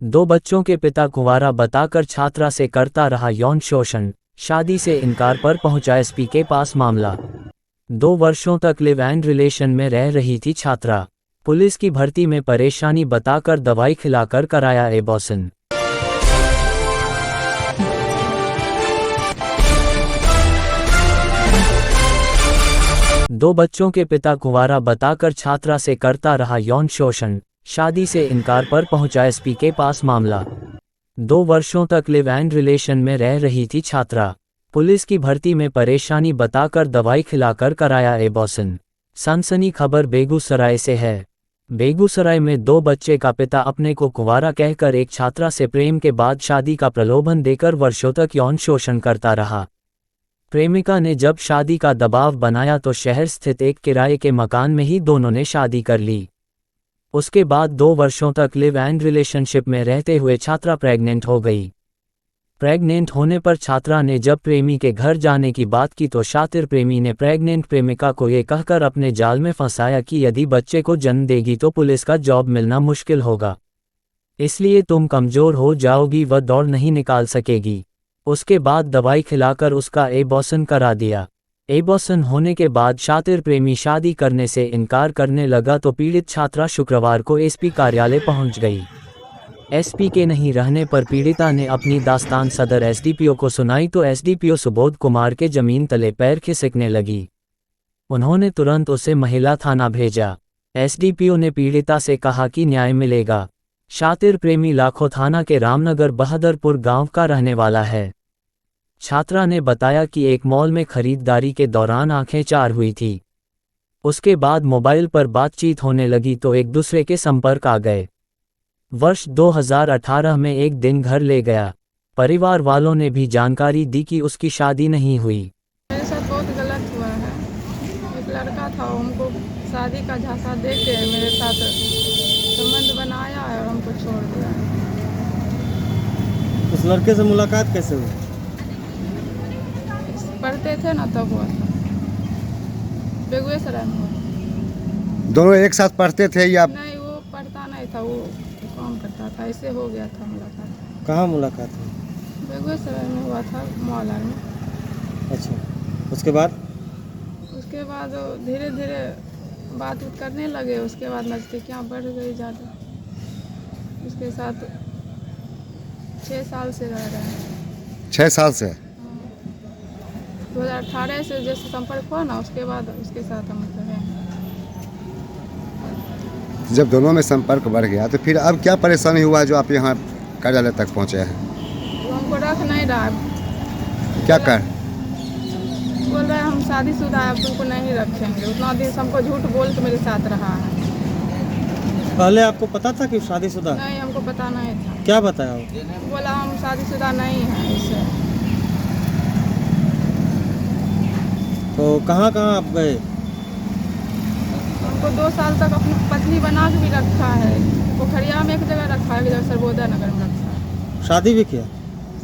दो बच्चों के पिता कुंवारा बताकर छात्रा से करता रहा यौन शोषण, शादी से इनकार पर पहुंचा एसपी के पास मामला। 2 वर्षों तक लिव एंड रिलेशन में रह रही थी छात्रा। पुलिस की भर्ती में परेशानी बताकर दवाई खिलाकर कराया एबॉर्शन। दो बच्चों के पिता कुंवारा बताकर छात्रा से करता रहा यौन शोषण, शादी से इनकार पर पहुंचा एसपी के पास मामला। 2 वर्षों तक लिव एंड रिलेशन में रह रही थी छात्रा। पुलिस की भर्ती में परेशानी बताकर दवाई खिलाकर कराया एबॉर्शन। सनसनी खबर बेगूसराय से है। बेगूसराय में 2 बच्चे का पिता अपने को कुंवारा कहकर एक छात्रा से प्रेम के बाद शादी का प्रलोभन देकर वर्षों तक यौन शोषण करता रहा। प्रेमिका ने जब शादी का दबाव बनाया तो शहर स्थित एक किराए के मकान में ही दोनों ने शादी कर ली। उसके बाद 2 वर्षों तक लिव एंड रिलेशनशिप में रहते हुए छात्रा प्रेग्नेंट हो गई। प्रेग्नेंट होने पर छात्रा ने जब प्रेमी के घर जाने की बात की तो शातिर प्रेमी ने प्रेग्नेंट प्रेमिका को ये कहकर अपने जाल में फंसाया कि यदि बच्चे को जन्म देगी तो पुलिस का जॉब मिलना मुश्किल होगा, इसलिए तुम कमजोर हो जाओगी व दौड़ नहीं निकाल सकेगी। उसके बाद दवाई खिलाकर उसका एबॉर्शन करा दिया। एबॉर्शन होने के बाद शातिर प्रेमी शादी करने से इनकार करने लगा तो पीड़ित छात्रा शुक्रवार को एसपी कार्यालय पहुंच गई। एसपी के नहीं रहने पर पीड़िता ने अपनी दास्तान सदर एसडीपीओ को सुनाई तो एसडीपीओ सुबोध कुमार के जमीन तले पैर खिसकने लगी। उन्होंने तुरंत उसे महिला थाना भेजा। एसडीपीओ ने पीड़िता से कहा कि न्याय मिलेगा। शातिर प्रेमी लाखों थाना के रामनगर बहादुरपुर गांव का रहने वाला है। छात्रा ने बताया कि एक मॉल में खरीदारी के दौरान आंखें चार हुई थी। उसके बाद मोबाइल पर बातचीत होने लगी तो एक दूसरे के संपर्क आ गए। वर्ष 2018 में एक दिन घर ले गया। परिवार वालों ने भी जानकारी दी कि उसकी शादी नहीं हुई। मेरे साथ बहुत गलत हुआ है। एक लड़का था, हमको शादी का झांसा दे के मेरे साथ संबंध बनाया है और हमको छोड़ दिया। उस लड़के से मुलाकात कैसे हुई? पढ़ते थे ना तब हुआ था, बेगूसराय में हुआ। दोनों एक साथ पढ़ते थे या? नहीं, वो पढ़ता नहीं था, वो काम करता था। ऐसे हो गया था मुलाकात। कहाँ मुलाकात हुई? बेगूसराय में हुआ था, मॉल में। अच्छा, उसके बाद धीरे धीरे बात उत करने लगे। उसके बाद नज़दीकियाँ बढ़ गई ज़्यादा। उसके साथ 6 साल से रह रहे हैं। 6 साल से? 2018 से जैसे संपर्क हुआ ना, उसके बाद उसके साथ हम रहे। जब दोनों में संपर्क बढ़ गया तो फिर अब क्या परेशानी हुआ जो आप यहाँ कार्यालय तक पहुँचे हैं? वो हमको रख नहीं रहा। क्या कर बोल रहे हैं हम शादीशुदा है, अब तुमको नहीं रखेंगे। उतना दिन से हमको झूठ बोल के मेरे साथ रहा है। पहले आपको पता था कि शादीशुदा? नहीं, हमको पता नहीं था। क्या बताया वो? बोला हम शादीशुदा नहीं हैं। इससे तो कहाँ कहाँ आप गए? हमको 2 साल तक अपनी पत्नी बना के भी रखा है। पोखरिया में एक जगह रखा है, एक जगह सर्वोदय नगर में रखा है। शादी भी किया?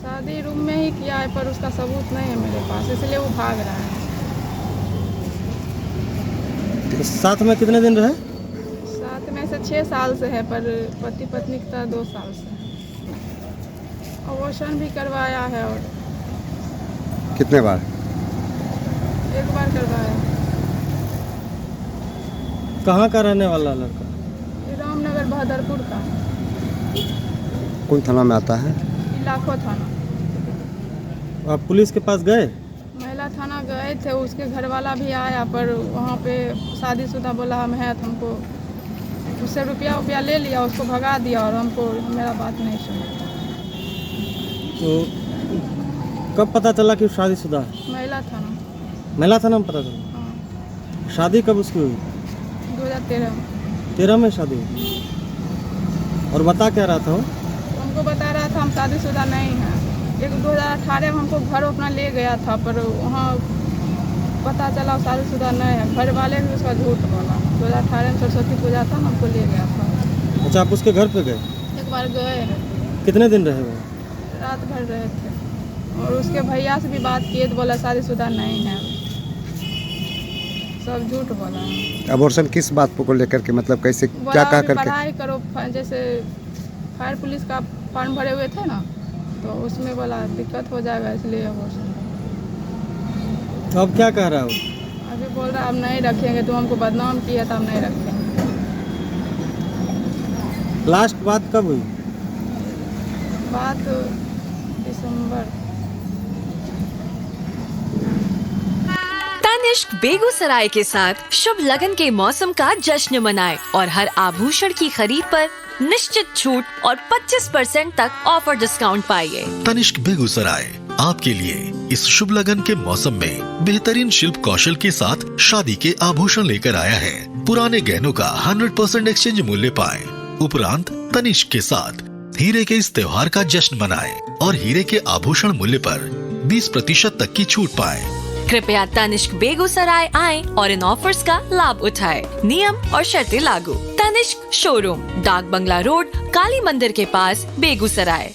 शादी रूम में ही किया है, पर उसका सबूत नहीं है मेरे पास, इसलिए वो भाग रहा है। तो साथ में कितने दिन रहे? साथ में से 6 साल से है, पर पति पत्नी की तरह 2 साल से है। अबॉर्शन भी करवाया है और कितने बार? 1 बार करवाया। कहाँ का रहने वाला लड़का? रामनगर बहादुरपुर का। कौन थाना में आता है? लाखों थाना। आप पुलिस के पास गए? महिला थाना गए थे, उसके घर वाला भी आया, पर वहाँ पे शादीशुदा बोला हम हैं, तो हमको उससे रुपया ले लिया, उसको भगा दिया और हमको मेरा बात नहीं सुना। तो कब पता चला कि शादीशुदा है? महिला थाना। महिला थाना में पता चला? हाँ, शादी कब उसकी हुई? 2013 में। 13 में शादी हुई? और बता क्या रहा था वो? हमको बता रहा था हम शादीशुदा नहीं हैं। 2018 में हमको घर अपना ले गया था, पर वहाँ पता चला शादीशुदा नहीं है। घर वाले भी उसका झूठ बोला। 2018 में सरस्वती पूजा था, हमको ले गया था। अच्छा, आप उसके घर पे गए? 1 बार गए हैं। कितने दिन रहे वो? रात भर रहे थे, और उसके भैया से भी बात किए तो बोला शादीशुदा नहीं है। सब झूठ बोला है। अबॉर्शन किस बात को लेकर के, मतलब कैसे, क्या बोला कह अभी करके? पढ़ाई करो, जैसे फायर पुलिस का फॉर्म भरे हुए थे ना, तो उसमें बोला दिक्कत हो जाएगा इसलिए अबॉर्शन। तो अब क्या कह रहा हो? अभी बोल रहा अब नहीं रखेंगे, तुम हमको बदनाम किया तो अब नहीं रखेंगे। लास्ट बात कब हुई? बात दिसंबर। तनिष्क बेगूसराय के साथ शुभ लगन के मौसम का जश्न मनाए और हर आभूषण की खरीद पर निश्चित छूट और 25% तक ऑफर डिस्काउंट पाइए। तनिष्क बेगूसराय आपके लिए इस शुभ लगन के मौसम में बेहतरीन शिल्प कौशल के साथ शादी के आभूषण लेकर आया है। पुराने गहनों का 100% एक्सचेंज मूल्य पाएं। उपरांत तनिष्क के साथ हीरे के इस त्योहार का जश्न मनाएं और हीरे के आभूषण मूल्य पर 20% तक की छूट पाएं। कृपया तनिष्क बेगूसराय आएं और इन ऑफर्स का लाभ उठाएं। नियम और शर्तें लागू। तनिष्क शोरूम, डाक बंगला रोड, काली मंदिर के पास, बेगूसराय।